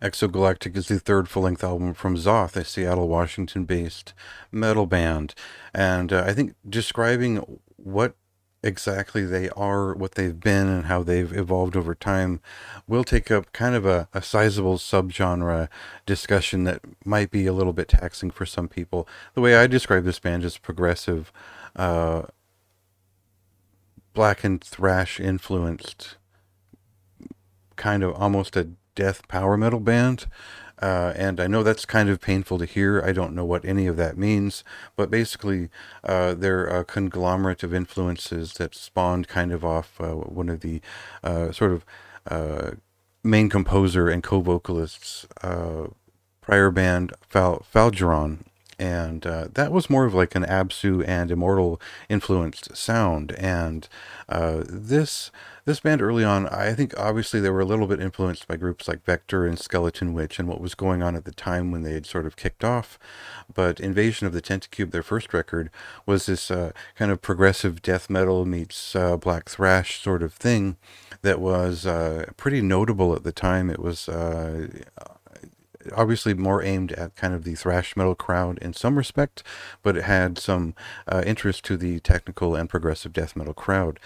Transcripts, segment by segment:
Exogalactic is the third full-length album from Xoth, a Seattle, Washington-based metal band. And I think describing what exactly they are, what they've been, and how they've evolved over time will take up kind of a sizable subgenre discussion that might be a little bit taxing for some people. The way I describe this band is progressive, uh, black and thrash influenced, kind of almost a death power metal band. And I know that's kind of painful to hear. I don't know what any of that means, but basically, they're a conglomerate of influences that spawned kind of off one of the sort of uh, main composer and co-vocalists prior band, Falgeron. And that was more of like an Absu and Immortal influenced sound. And this band early on, I think obviously they were a little bit influenced by groups like Vector and Skeleton Witch and what was going on at the time when they had sort of kicked off. But Invasion of the Tentacube, their first record, was this kind of progressive death metal meets black thrash sort of thing that was pretty notable at the time. It was obviously more aimed at kind of the thrash metal crowd in some respect, but it had some interest to the technical and progressive death metal crowd.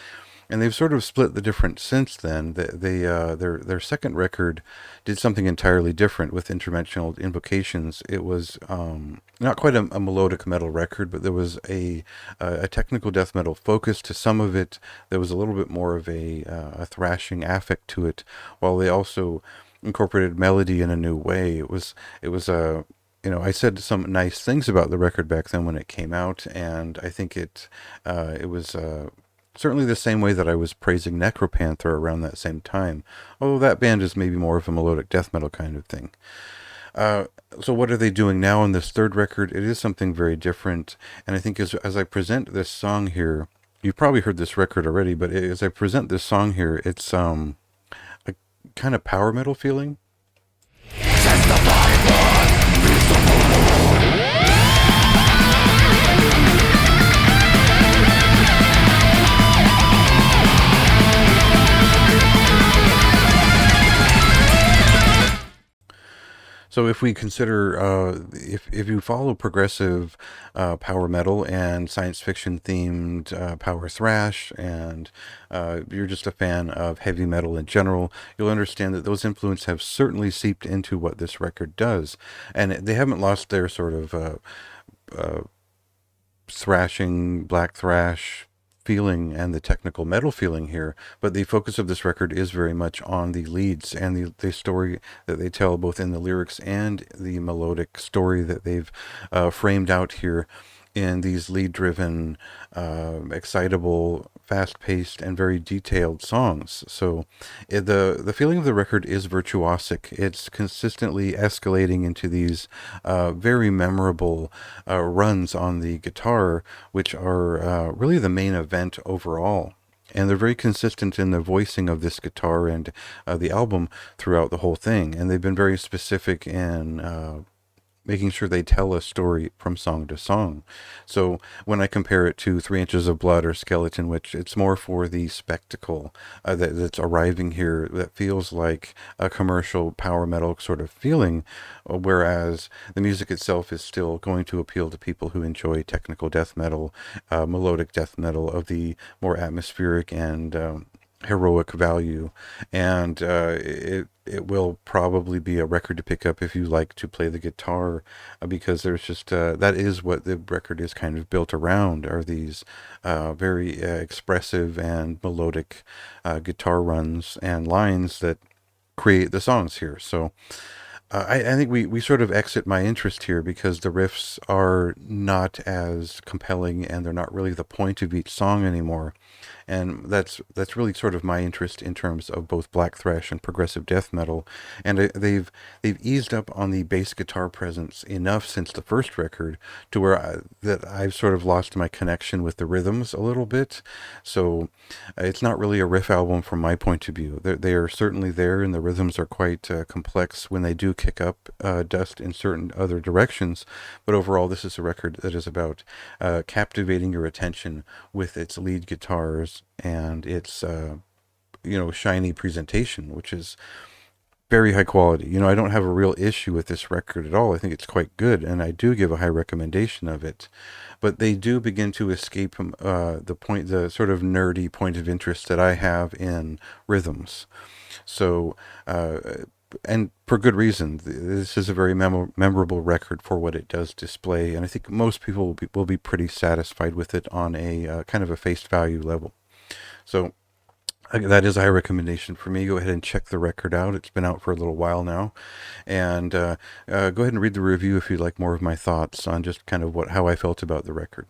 And they've sort of split the difference since then. Their second record did something entirely different with interdimensional invocations. It was not quite a melodic metal record, but there was a technical death metal focus to some of it. There was a little bit more of a thrashing affect to it, while they also incorporated melody in a new way. It was a I said some nice things about the record back then when it came out, and I think it was certainly the same way that I was praising Necropanther around that same time. Although that band is maybe more of a melodic death metal kind of thing. Uh, so what are they doing now on this third record? It is something very different, and I think as I present this song here, you've probably heard this record already, but as I present this song here, it's a kind of power metal feeling. So if we consider, if you follow progressive power metal and science fiction themed power thrash, and you're just a fan of heavy metal in general, you'll understand that those influences have certainly seeped into what this record does, and they haven't lost their sort of uh, thrashing, black thrash feeling and the technical metal feeling here, but the focus of this record is very much on the leads and the story that they tell, both in the lyrics and the melodic story that they've framed out here in these lead-driven, excitable, fast-paced, and very detailed songs. So, the feeling of the record is virtuosic. It's consistently escalating into these very memorable runs on the guitar, which are really the main event overall. And they're very consistent in the voicing of this guitar and the album throughout the whole thing. And they've been very specific in making sure they tell a story from song to song. So when I compare it to 3 Inches of Blood or Skeleton Witch, it's more for the spectacle that's arriving here that feels like a commercial power metal sort of feeling, whereas the music itself is still going to appeal to people who enjoy technical death metal, melodic death metal of the more atmospheric and heroic value, and it will probably be a record to pick up if you like to play the guitar, because there's just that is what the record is kind of built around, are these very expressive and melodic guitar runs and lines that create the songs here. So I think we sort of exit my interest here because the riffs are not as compelling and they're not really the point of each song anymore. And that's really sort of my interest in terms of both black thrash and progressive death metal. And they've eased up on the bass guitar presence enough since the first record to where that I've sort of lost my connection with the rhythms a little bit. So it's not really a riff album from my point of view. They are certainly there, and the rhythms are quite complex when they do kick up dust in certain other directions. But overall, this is a record that is about captivating your attention with its lead guitars and its shiny presentation, which is very high quality. You know, I don't have a real issue with this record at all. I think it's quite good, and I do give a high recommendation of it. But they do begin to escape the sort of nerdy point of interest that I have in rhythms. So, uh, and for good reason. This is a very memorable record for what it does display, and I think most people will be pretty satisfied with it on a kind of a face value level. So that is a high recommendation for me. Go ahead and check the record out. It's been out for a little while now, and go ahead and read the review if you'd like more of my thoughts on just kind of how I felt about the record.